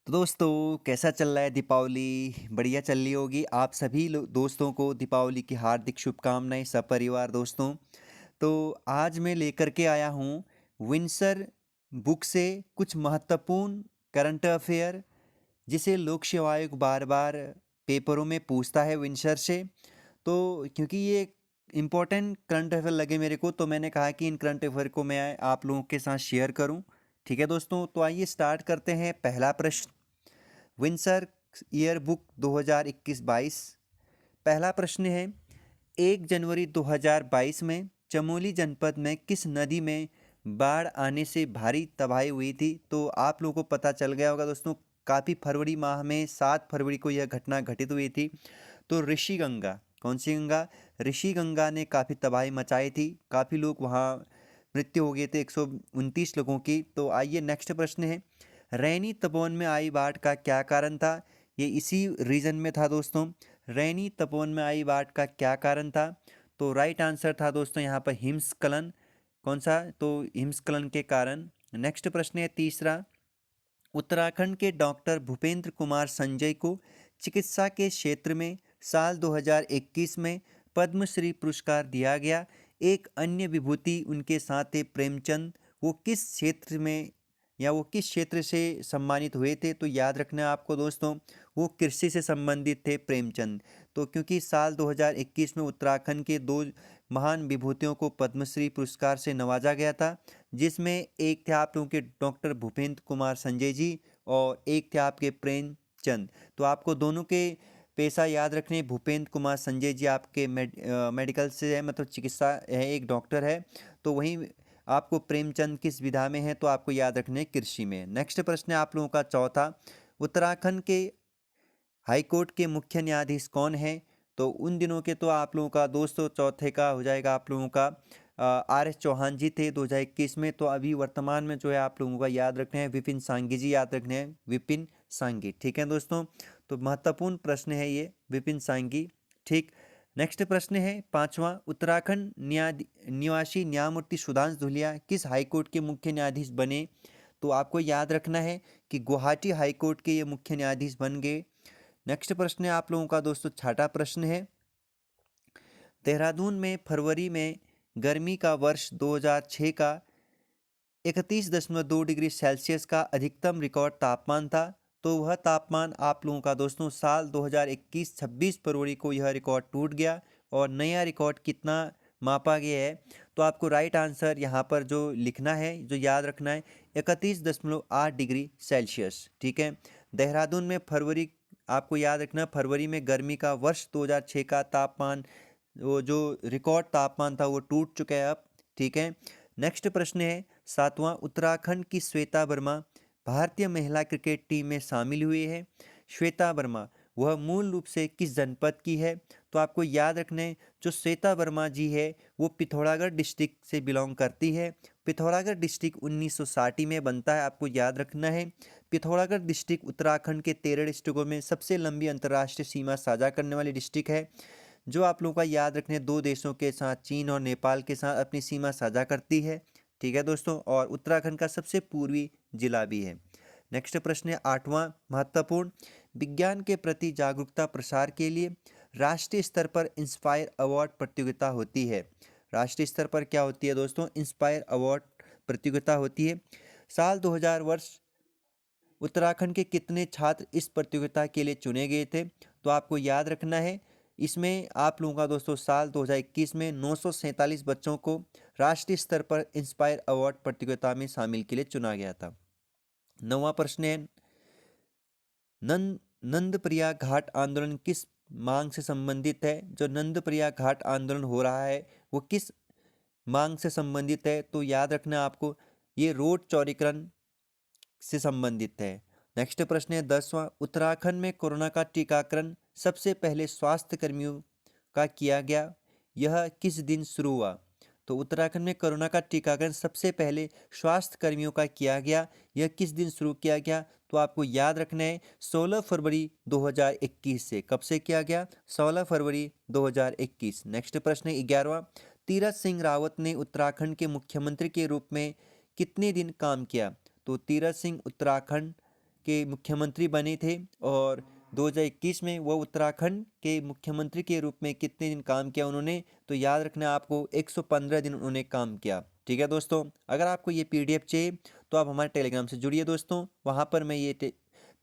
तो दोस्तों कैसा चल रहा है दीपावली? बढ़िया चल रही होगी। आप सभी दोस्तों को दीपावली की हार्दिक शुभकामनाएं सपरिवार दोस्तों। तो आज मैं लेकर के आया हूँ विंसर बुक से कुछ महत्वपूर्ण करंट अफेयर जिसे लोक सेवा आयोग बार बार पेपरों में पूछता है विंसर से। तो क्योंकि ये इम्पोर्टेंट करंट अफेयर लगे मेरे को, तो मैंने कहा कि इन करंट अफेयर को मैं आप लोगों के साथ शेयर करूं। ठीक है दोस्तों, तो आइए स्टार्ट करते हैं। पहला प्रश्न, विंसर ईयर बुक 2021-22। पहला प्रश्न है, 1 जनवरी 2022 में चमोली जनपद में किस नदी में बाढ़ आने से भारी तबाही हुई थी? तो आप लोगों को पता चल गया होगा दोस्तों, काफ़ी फरवरी माह में 7 फरवरी को यह घटना घटित हुई थी। तो ऋषि गंगा, कौन सी गंगा? ऋषि गंगा ने काफ़ी तबाही मचाई थी, काफ़ी लोग वहाँ मृत्यु हो गए थे, 129 लोगों की। तो आइए नेक्स्ट प्रश्न है, रैनी तपोवन में आई बाढ़ का क्या कारण था? ये इसी रीजन में था दोस्तों। रैनी तपोवन में आई बाढ़ का क्या कारण था? तो राइट आंसर था दोस्तों यहाँ पर हिमस्खलन। कौन सा? तो हिमस्खलन के कारण। नेक्स्ट प्रश्न है तीसरा, उत्तराखंड के डॉक्टर भूपेंद्र कुमार संजय को चिकित्सा के क्षेत्र में साल 2021 में पद्मश्री पुरस्कार दिया गया। एक अन्य विभूति उनके साथ थे प्रेमचंद। वो किस क्षेत्र में या वो किस क्षेत्र से सम्मानित हुए थे? तो याद रखना है आपको दोस्तों, वो कृषि से संबंधित थे प्रेमचंद। तो क्योंकि साल 2021 में उत्तराखंड के दो महान विभूतियों को पद्मश्री पुरस्कार से नवाजा गया था, जिसमें एक थे आप लोगों के डॉक्टर भूपेंद्र कुमार संजय जी और एक थे आपके प्रेमचंद। तो आपको दोनों के पेशा याद रखने। भूपेंद्र कुमार संजय जी आपके मेडिकल से है, मतलब चिकित्सा है, एक डॉक्टर है। तो वहीं आपको प्रेमचंद किस विधा में है? तो आपको याद रखने कृषि में। नेक्स्ट प्रश्न है आप लोगों का चौथा, उत्तराखंड के हाईकोर्ट के मुख्य न्यायाधीश कौन है? तो उन दिनों के तो आप लोगों का दोस्तों चौथे का हो जाएगा आप लोगों का आर एस चौहान जी थे 2021 में। तो अभी वर्तमान में जो है आप लोगों का याद रखना है विपिन सांघी जी, याद रखने हैं विपिन सांघी। ठीक है दोस्तों, तो महत्वपूर्ण प्रश्न है ये विपिन सांघी। ठीक। नेक्स्ट प्रश्न है पांचवा, उत्तराखंड निवासी न्यायमूर्ति सुधांशु धूलिया किस हाईकोर्ट के मुख्य न्यायाधीश बने? तो आपको याद रखना है कि गुवाहाटी हाईकोर्ट के ये मुख्य न्यायाधीश बन गए। नेक्स्ट प्रश्न है आप लोगों का दोस्तों छठा प्रश्न है, देहरादून में फरवरी में गर्मी का वर्ष 2006 का 31.2 डिग्री सेल्सियस का अधिकतम रिकॉर्ड तापमान था। तो वह तापमान आप लोगों का दोस्तों साल 2021 26 फरवरी को यह रिकॉर्ड टूट गया। और नया रिकॉर्ड कितना मापा गया है? तो आपको राइट आंसर यहाँ पर जो लिखना है, जो याद रखना है, 31.8 डिग्री सेल्सियस। ठीक है। देहरादून में फरवरी, आपको याद रखना फरवरी में गर्मी का वर्ष 2006 का तापमान, वो जो रिकॉर्ड तापमान था वो टूट चुका है अब। ठीक है। नेक्स्ट प्रश्न है सातवां, उत्तराखंड की श्वेता वर्मा भारतीय महिला क्रिकेट टीम में शामिल हुई है। श्वेता वर्मा वह मूल रूप से किस जनपद की है? तो आपको याद रखना है, जो श्वेता वर्मा जी है वो पिथौरागढ़ डिस्ट्रिक्ट से बिलोंग करती है। पिथौरागढ़ डिस्ट्रिक्ट 1960 में बनता है, आपको याद रखना है। पिथौरागढ़ डिस्ट्रिक्ट उत्तराखंड के 13 डिस्ट्रिक्टों में सबसे लंबी अंतर्राष्ट्रीय सीमा साझा करने वाली डिस्ट्रिक्ट है, जो आप लोगों का याद रखने दो देशों के साथ, चीन और नेपाल के साथ अपनी सीमा साझा करती है। ठीक है दोस्तों, और उत्तराखंड का सबसे पूर्वी जिला भी है। नेक्स्ट प्रश्न है आठवां महत्वपूर्ण, विज्ञान के प्रति जागरूकता प्रसार के लिए राष्ट्रीय स्तर पर इंस्पायर अवार्ड प्रतियोगिता होती है। राष्ट्रीय स्तर पर क्या होती है दोस्तों? इंस्पायर अवार्ड प्रतियोगिता होती है। साल 2000 वर्ष उत्तराखंड के कितने छात्र इस प्रतियोगिता के लिए चुने गए थे? तो आपको याद रखना है, इसमें आप लोगों का दोस्तों साल 2021 में 947 बच्चों को राष्ट्रीय स्तर पर इंस्पायर अवार्ड प्रतियोगिता में शामिल के लिए चुना गया था। नौवां प्रश्न है, नंदप्रिया घाट आंदोलन किस मांग से संबंधित है? जो नंदप्रिया घाट आंदोलन हो रहा है वो किस मांग से संबंधित है? तो याद रखना आपको, ये रोड चौड़ीकरण से संबंधित है। नेक्स्ट प्रश्न है 10वां, उत्तराखंड में कोरोना का टीकाकरण सबसे पहले स्वास्थ्य कर्मियों का किया गया, यह किस दिन शुरू हुआ? तो उत्तराखंड में कोरोना का टीकाकरण सबसे पहले स्वास्थ्य कर्मियों का किया गया, यह किस दिन शुरू किया गया? तो आपको याद रखना है 16 फरवरी 2021 से। कब से किया गया? 16 फरवरी 2021। नेक्स्ट प्रश्न है 11वां, तीरथ सिंह रावत ने उत्तराखंड के मुख्यमंत्री के रूप में कितने दिन काम किया? तो तीरथ सिंह उत्तराखंड के मुख्यमंत्री बने थे और 2021 में वो उत्तराखंड के मुख्यमंत्री के रूप में कितने दिन काम किया उन्होंने, तो याद रखना आपको 115 दिन उन्होंने काम किया। ठीक है दोस्तों, अगर आपको ये पीडीएफ चाहिए तो आप हमारे टेलीग्राम से जुड़िए दोस्तों, वहाँ पर मैं ये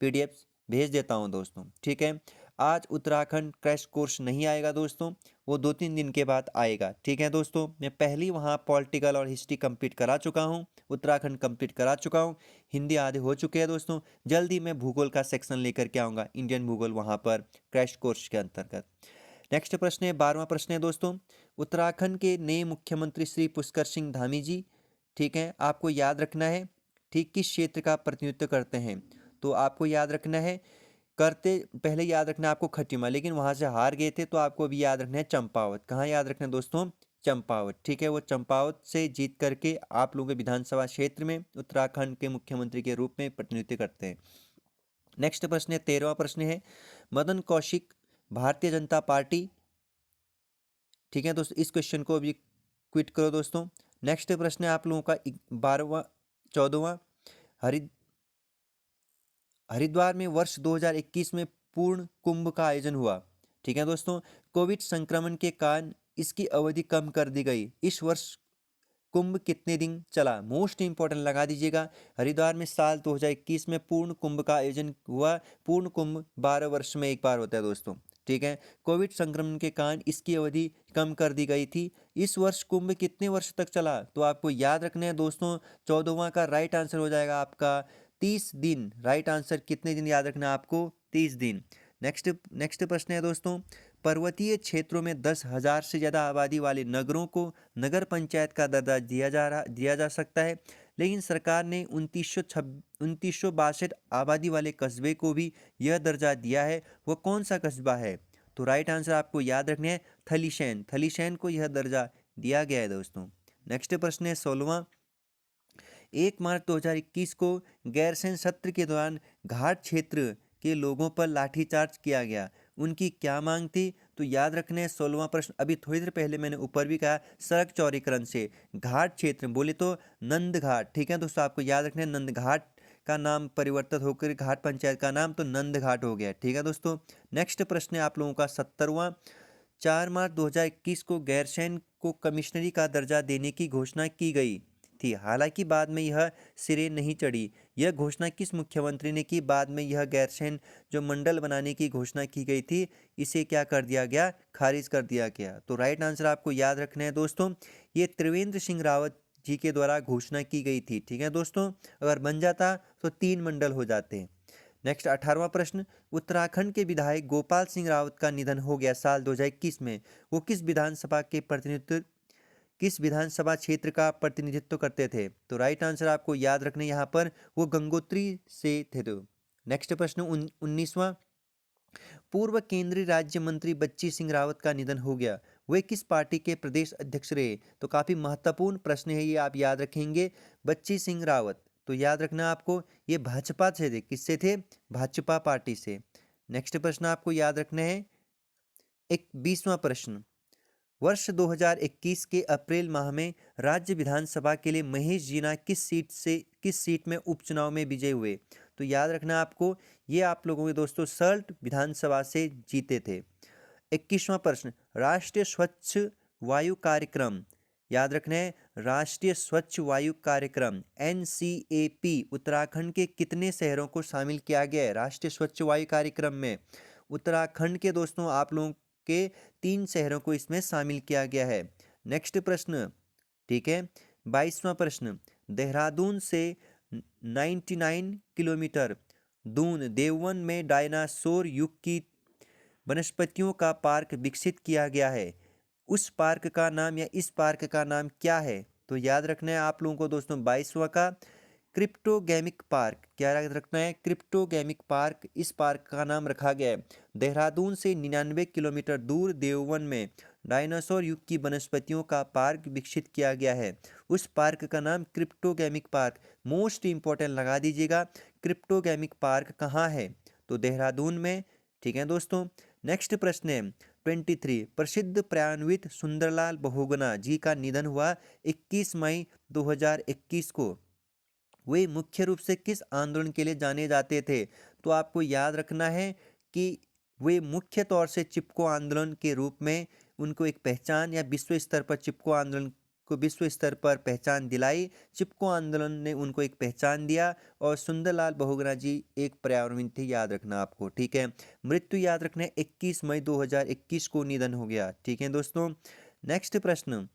पीडीएफ भेज देता हूँ दोस्तों। ठीक है, आज उत्तराखंड क्रैश कोर्स नहीं आएगा दोस्तों, वो 2-3 दिन के बाद आएगा। ठीक है दोस्तों, मैं पहले वहाँ पॉलिटिकल और हिस्ट्री कंप्लीट करा चुका हूँ, उत्तराखंड कंप्लीट करा चुका हूँ, हिंदी आधे हो चुके हैं दोस्तों। जल्दी मैं भूगोल का सेक्शन लेकर के आऊँगा, इंडियन भूगोल, वहाँ पर क्रैश कोर्स के अंतर्गत। नेक्स्ट प्रश्न है, 12वां प्रश्न है दोस्तों, उत्तराखंड के नए मुख्यमंत्री श्री पुष्कर सिंह धामी जी, ठीक है, आपको याद रखना है, ठीक, किस क्षेत्र का प्रतिनिधित्व करते हैं। तो आपको याद रखना है, करते पहले याद रखना है आपको खटीमा, लेकिन वहाँ से हार गए थे, तो आपको अभी याद रखना है चंपावत। कहाँ याद रखना है दोस्तों, चंपावत। ठीक है, वो चंपावत से जीत करके आप लोगों के विधानसभा क्षेत्र में उत्तराखंड के मुख्यमंत्री के रूप में प्रतिनिधित्व करते हैं। नेक्स्ट प्रश्न है, 13वां प्रश्न है, मदन कौशिक भारतीय जनता पार्टी, ठीक है दोस्तों, इस क्वेश्चन को अभी क्विट करो दोस्तों। नेक्स्ट प्रश्न है आप लोगों का 14वां, हरिद्वार में वर्ष 2021 में पूर्ण कुंभ का आयोजन हुआ। ठीक है दोस्तों, कोविड संक्रमण के कारण इसकी अवधि कम कर दी गई। इस वर्ष कुंभ कितने दिन चला, मोस्ट इंपॉर्टेंट लगा दीजिएगा। हरिद्वार में साल 2021 में पूर्ण कुंभ का आयोजन हुआ। पूर्ण कुंभ 12 वर्ष में एक बार होता है दोस्तों। ठीक है, कोविड संक्रमण के कारण इसकी अवधि कम कर दी गई थी। इस वर्ष कुंभ कितने वर्ष तक चला, तो आपको याद रखना है दोस्तों, 14वां का राइट आंसर हो जाएगा आपका 30 दिन। राइट आंसर कितने दिन याद रखना है आपको, 30 दिन। नेक्स्ट प्रश्न है दोस्तों, पर्वतीय क्षेत्रों में 10,000 से ज़्यादा आबादी वाले नगरों को नगर पंचायत का दर्जा दिया जा सकता है, लेकिन सरकार ने 2962 आबादी वाले कस्बे को भी यह दर्जा दिया है। वह कौन सा कस्बा है, तो राइट आंसर आपको याद रखना है थलीशैन। थलीशैन को यह दर्जा दिया गया है दोस्तों। नेक्स्ट प्रश्न है 16वां, 1 मार्च 2021 को गैरसैंण सत्र के दौरान घाट क्षेत्र के लोगों पर लाठीचार्ज किया गया, उनकी क्या मांग थी, तो याद रखना है 16वां प्रश्न। अभी थोड़ी देर पहले मैंने ऊपर भी कहा, सड़क चौड़ीकरण से घाट क्षेत्र बोले तो नंद घाट। ठीक है दोस्तों, आपको याद रखना है नंद घाट का नाम परिवर्तित होकर घाट पंचायत का नाम तो नंद घाट हो गया। ठीक है दोस्तों, नेक्स्ट प्रश्न है आप लोगों का 17वां, 4 मार्च 2021 को गैरसैंण को कमिश्नरी का दर्जा देने की घोषणा की गई थी, हालांकि बाद में यह सिरे नहीं चढ़ी। यह घोषणा किस मुख्यमंत्री ने की, बाद में यह गैरसैंण जो मंडल बनाने की घोषणा की गई थी, इसे क्या कर दिया गया, खारिज कर दिया गया। तो राइट आंसर आपको याद रखना है दोस्तों, ये त्रिवेंद्र सिंह रावत जी के द्वारा घोषणा की गई थी। ठीक है दोस्तों, अगर बन जाता तो 3 मंडल हो जाते। नेक्स्ट 18वां प्रश्न, उत्तराखंड के विधायक गोपाल सिंह रावत का निधन हो गया साल 2021 में, वो किस विधानसभा क्षेत्र का प्रतिनिधित्व करते थे, तो राइट आंसर आपको याद रखने यहाँ पर वो गंगोत्री से थे। तो नेक्स्ट प्रश्न 19वां, पूर्व केंद्रीय राज्य मंत्री बच्ची सिंह रावत का निधन हो गया, वे किस पार्टी के प्रदेश अध्यक्ष रहे, तो काफी महत्वपूर्ण प्रश्न है ये, आप याद रखेंगे। बच्ची सिंह रावत, तो याद रखना आपको ये भाजपा से थे, किससे थे, भाजपा पार्टी से। नेक्स्ट प्रश्न आपको याद रखना है 20वां प्रश्न, वर्ष 2021 के अप्रैल माह में राज्य विधानसभा के लिए महेश जीना किस सीट में उपचुनाव में विजय हुए, तो याद रखना आपको, ये आप लोगों के दोस्तों सल्ट विधानसभा से जीते थे। 21वां प्रश्न, राष्ट्रीय स्वच्छ वायु कार्यक्रम, याद रखना है राष्ट्रीय स्वच्छ वायु कार्यक्रम NCAP उत्तराखंड के कितने शहरों को शामिल किया गया है राष्ट्रीय स्वच्छ वायु कार्यक्रम में, उत्तराखंड के दोस्तों आप लोगों के 3 शहरों को इसमें शामिल किया गया है। नेक्स्ट प्रश्न, ठीक है, 22वां प्रश्न, देहरादून से 99 किलोमीटर दूर देववन में डायनासोर युग की वनस्पतियों का पार्क विकसित किया गया है, उस पार्क का नाम या इस पार्क का नाम क्या है, तो याद रखना है आप लोगों को दोस्तों 22वां का क्रिप्टोगैमिक पार्क, क्या याद रखना है, क्रिप्टोगैमिक पार्क, इस पार्क का नाम रखा गया है। देहरादून से 99 किलोमीटर दूर देववन में डायनासोर युग की वनस्पतियों का पार्क विकसित किया गया है, उस पार्क का नाम क्रिप्टोगैमिक पार्क। मोस्ट इंपॉर्टेंट लगा दीजिएगा, क्रिप्टोगैमिक पार्क कहाँ है, तो देहरादून में। ठीक है दोस्तों, नेक्स्ट प्रश्न है 23, प्रसिद्ध प्रयाणविद सुंदरलाल बहुगुणा जी का निधन हुआ 21 मई 2021 को, वे मुख्य रूप से किस आंदोलन के लिए जाने जाते थे? तो आपको याद रखना है कि वे मुख्य तौर से चिपको आंदोलन के रूप में उनको एक पहचान या विश्व स्तर पर चिपको आंदोलन को विश्व स्तर पर पहचान दिलाई। चिपको आंदोलन ने उनको एक पहचान दिया और सुंदरलाल बहुगुणा जी एक पर्यावरणविद थे, याद रखना आपको, ठीक है। मृत्यु याद रखना है 21 मई 2021 को निधन हो गया, ठीक है दोस्तों। नेक्स्ट प्रश्न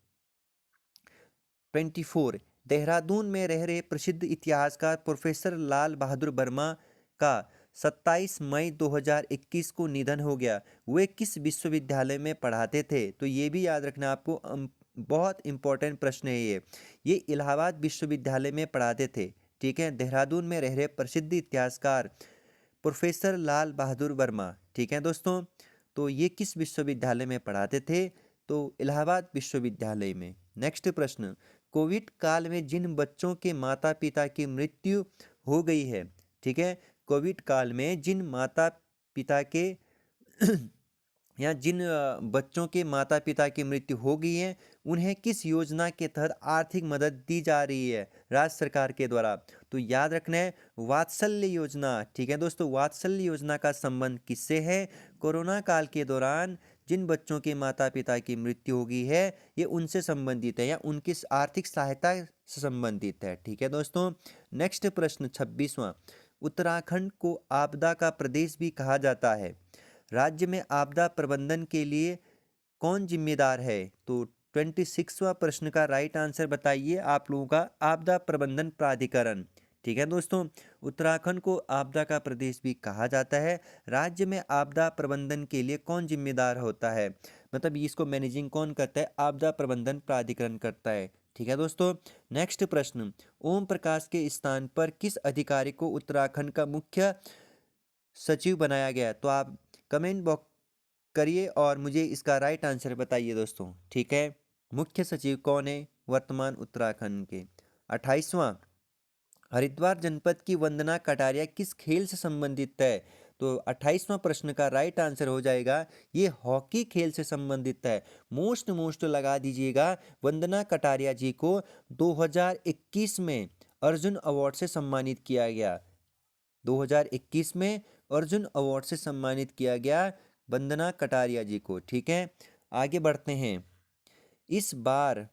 24, देहरादून में रह रहे प्रसिद्ध इतिहासकार प्रोफेसर लाल बहादुर वर्मा का 27 मई 2021 को निधन हो गया। वे किस विश्वविद्यालय में पढ़ाते थे? तो ये भी याद रखना आपको, बहुत इंपॉर्टेंट प्रश्न है ये इलाहाबाद विश्वविद्यालय में पढ़ाते थे, ठीक है। देहरादून में रह रहे प्रसिद्ध इतिहासकार प्रोफेसर लाल बहादुर वर्मा, ठीक है दोस्तों। तो ये किस विश्वविद्यालय में पढ़ाते थे? तो इलाहाबाद विश्वविद्यालय में। नेक्स्ट प्रश्न, कोविड काल में जिन बच्चों के माता पिता की मृत्यु हो गई है, ठीक है, कोविड काल में जिन माता पिता के या जिन बच्चों के माता पिता की मृत्यु हो गई है, उन्हें किस योजना के तहत आर्थिक मदद दी जा रही है राज्य सरकार के द्वारा? तो याद रखना है वात्सल्य योजना, ठीक है दोस्तों। वात्सल्य योजना का संबंध किससे है? कोरोना काल के दौरान जिन बच्चों के माता पिता की मृत्यु हो गई है, ये उनसे संबंधित है या उनकी आर्थिक सहायता से संबंधित है, ठीक है दोस्तों। नेक्स्ट प्रश्न 26वां, उत्तराखंड को आपदा का प्रदेश भी कहा जाता है। राज्य में आपदा प्रबंधन के लिए कौन जिम्मेदार है? तो 26वां प्रश्न का राइट आंसर बताइए आप लोगों का, आपदा प्रबंधन प्राधिकरण, ठीक है दोस्तों। उत्तराखंड को आपदा का प्रदेश भी कहा जाता है। राज्य में आपदा प्रबंधन के लिए कौन जिम्मेदार होता है? मतलब इसको मैनेजिंग कौन करता है? आपदा प्रबंधन प्राधिकरण करता है, ठीक है दोस्तों। नेक्स्ट प्रश्न, ओम प्रकाश के स्थान पर किस अधिकारी को उत्तराखंड का मुख्य सचिव बनाया गया? तो आप कमेंट बॉक्स करिए और मुझे इसका राइट आंसर बताइए दोस्तों, ठीक है। मुख्य सचिव कौन है वर्तमान उत्तराखंड के? 28वां, हरिद्वार जनपद की वंदना कटारिया किस खेल से संबंधित है? तो 28वां प्रश्न का राइट आंसर हो जाएगा ये हॉकी खेल से संबंधित है। मोस्ट लगा दीजिएगा। वंदना कटारिया जी को 2021 में अर्जुन अवार्ड से सम्मानित किया गया। 2021 में अर्जुन अवार्ड से सम्मानित किया गया वंदना कटारिया जी को, ठीक है। आगे बढ़ते हैं। इस बार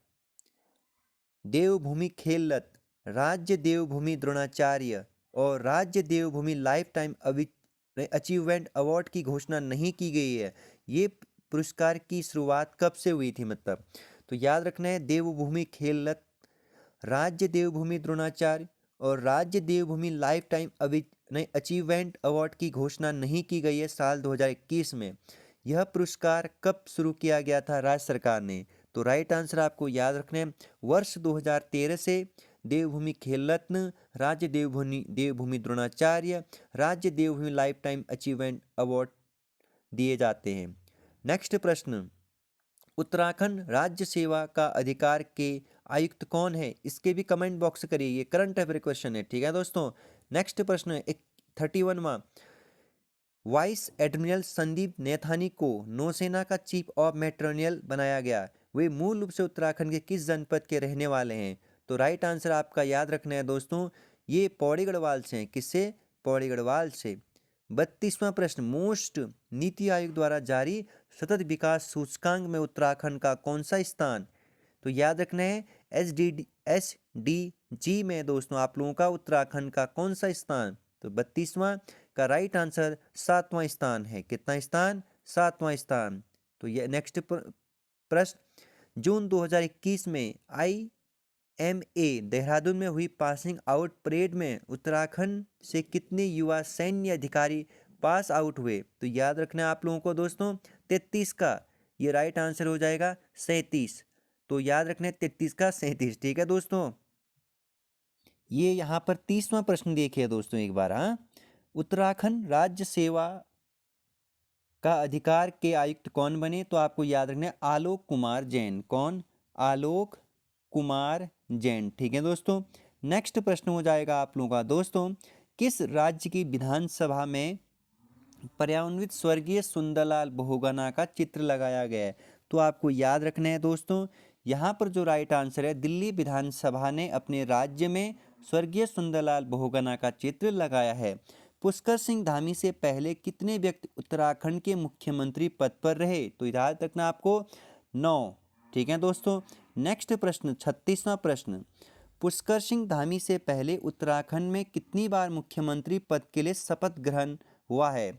देवभूमि खेल रत्न, राज्य देवभूमि द्रोणाचार्य और राज्य देवभूमि लाइफ टाइम अचीवमेंट अवार्ड की घोषणा नहीं की गई है। ये पुरस्कार की शुरुआत कब से हुई थी मतलब? तो याद रखना है देवभूमि खेल रत्न, राज्य देवभूमि द्रोणाचार्य और राज्य देवभूमि लाइफ टाइम अचीवमेंट अवार्ड की घोषणा नहीं की गई है साल 2021 में। यह पुरस्कार कब शुरू किया गया था राज्य सरकार ने? तो राइट आंसर आपको याद रखना है वर्ष 2013 से देवभूमि खेल रत्न, राज्य देवभूमि द्रोणाचार्य, राज्य देवभूमि लाइफ टाइम अचीवमेंट अवार्ड दिए जाते हैं। नेक्स्ट प्रश्न, उत्तराखंड राज्य सेवा का अधिकार के आयुक्त कौन है? इसके भी कमेंट बॉक्स करिए, ये करंट अफेयर क्वेश्चन है, ठीक है दोस्तों। नेक्स्ट प्रश्न 31वां, वाइस एडमिरल संदीप नैथानी को नौसेना का चीफ ऑफ मेट्रोनियल बनाया गया। वे मूल रूप से उत्तराखंड के किस जनपद के रहने वाले हैं? तो राइट आंसर आपका याद रखना है दोस्तों, ये पौड़ी गढ़वाल से हैं। किससे? पौड़ी गढ़वाल से। 32वां प्रश्न, मोस्ट नीति आयोग द्वारा जारी सतत विकास सूचकांक में उत्तराखंड का कौन सा स्थान? तो याद रखना है SDG में दोस्तों आप लोगों का उत्तराखंड का कौन सा स्थान? तो 32वां का राइट आंसर 7वां स्थान है। कितना स्थान? 7वां स्थान। तो ये नेक्स्ट प्रश्न, जून 2021 में IMA देहरादून में हुई पासिंग आउट परेड में उत्तराखंड से कितने युवा सैन्य अधिकारी पास आउट हुए? तो याद रखना है आप लोगों को दोस्तों 33 का ये राइट आंसर हो जाएगा 37। तो याद रखना है 33 का 37, ठीक है दोस्तों। ये यहाँ पर 30वां प्रश्न देखिए दोस्तों एक बार। हाँ, उत्तराखंड राज्य सेवा का अधिकार के आयुक्त कौन बने? तो आपको याद रखना है आलोक कुमार जैन। कौन? आलोक कुमार जैन, ठीक है दोस्तों। नेक्स्ट प्रश्न हो जाएगा आप लोगों का दोस्तों, किस राज्य की विधानसभा में पर्यावरणविद स्वर्गीय सुंदरलाल बहुगुणा का चित्र लगाया गया है? तो आपको याद रखना है दोस्तों, यहाँ पर जो राइट आंसर है, दिल्ली विधानसभा ने अपने राज्य में स्वर्गीय सुंदरलाल बहुगुणा का चित्र लगाया है। पुष्कर सिंह धामी से पहले कितने व्यक्ति उत्तराखंड के मुख्यमंत्री पद पर रहे? तो याद रखना आपको 9। ठीक है दोस्तों। नेक्स्ट प्रश्न 36वां प्रश्न, पुष्कर सिंह धामी से पहले उत्तराखंड में कितनी बार मुख्यमंत्री पद के लिए शपथ ग्रहण हुआ है?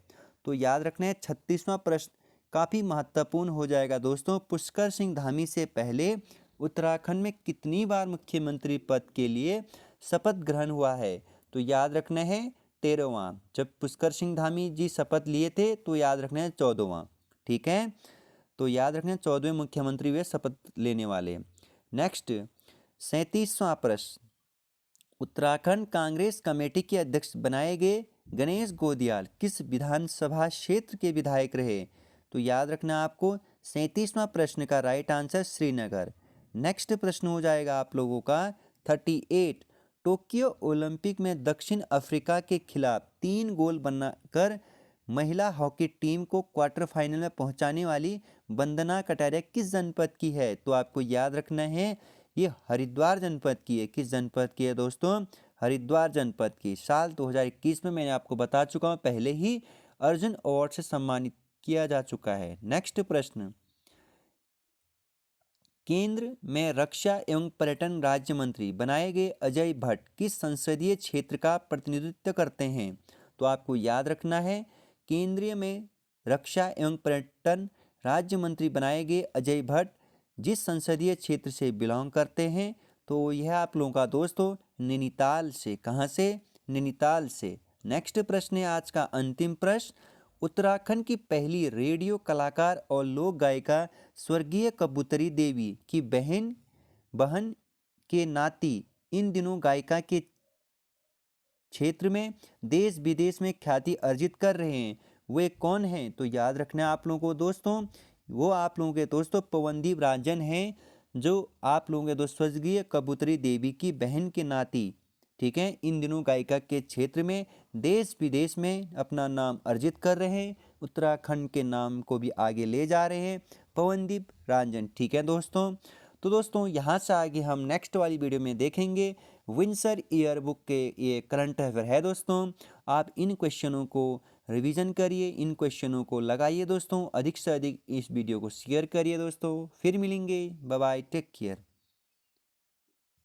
तो याद रखना है 36वां प्रश्न काफ़ी महत्वपूर्ण हो जाएगा दोस्तों। पुष्कर सिंह धामी से पहले उत्तराखंड में कितनी बार मुख्यमंत्री पद के लिए शपथ ग्रहण हुआ है? तो याद रखना है 13वां। जब पुष्कर सिंह धामी जी शपथ लिए थे तो याद रखना है 14वां। ठीक है, तो याद रखना 14वें मुख्यमंत्री वे शपथ लेने वाले। नेक्स्ट 37वां प्रश्न, उत्तराखंड कांग्रेस कमेटी के अध्यक्ष बनाए गए गणेश गोदियाल किस विधानसभा क्षेत्र के विधायक रहे? तो याद रखना आपको 37वां प्रश्न का राइट आंसर श्रीनगर। नेक्स्ट प्रश्न हो जाएगा आप लोगों का 38, टोक्यो ओलंपिक में दक्षिण अफ्रीका के खिलाफ 3 गोल बनाकर महिला हॉकी टीम को क्वार्टर फाइनल में पहुंचाने वाली वंदना कटारिया किस जनपद की है? तो आपको याद रखना है ये हरिद्वार जनपद की है। किस जनपद की है दोस्तों? हरिद्वार जनपद की। साल 2021 में मैंने आपको बता चुका हूँ, पहले ही अर्जुन अवार्ड से सम्मानित किया जा चुका है। नेक्स्ट प्रश्न, केंद्र में रक्षा एवं पर्यटन राज्य मंत्री बनाए गए अजय भट्ट किस संसदीय क्षेत्र का प्रतिनिधित्व करते हैं? तो आपको याद रखना है केंद्रीय में रक्षा एवं पर्यटन राज्य मंत्री बनाए गए अजय भट्ट जिस संसदीय क्षेत्र से बिलोंग करते हैं? तो यह आप लोगों का दोस्तों नैनीताल से। कहाँ से? नैनीताल से। नेक्स्ट प्रश्न है आज का अंतिम प्रश्न, उत्तराखंड की पहली रेडियो कलाकार और लोक गायिका स्वर्गीय कबूतरी देवी की बहन के नाती इन दिनों गायिका के क्षेत्र में देश विदेश में ख्याति अर्जित कर रहे हैं, वे कौन हैं? तो याद रखना आप लोगों को दोस्तों, वो आप लोगों के दोस्तों पवनदीप राजन हैं, जो आप लोगों के दोस्त स्वर्गीय कबूतरी देवी की बहन के नाती, ठीक है, इन दिनों गायिका के क्षेत्र में देश विदेश में अपना नाम अर्जित कर रहे हैं, उत्तराखंड के नाम को भी आगे ले जा रहे हैं, पवनदीप राजन। ठीक है दोस्तों, तो दोस्तों यहाँ से आगे हम नेक्स्ट वाली वीडियो में देखेंगे विंसर ईयर बुक के ये करंट अफेयर है दोस्तों। आप इन क्वेश्चनों को रिवीजन करिए, इन क्वेश्चनों को लगाइए दोस्तों, अधिक से अधिक इस वीडियो को शेयर करिए दोस्तों। फिर मिलेंगे, बाय बाय, टेक केयर।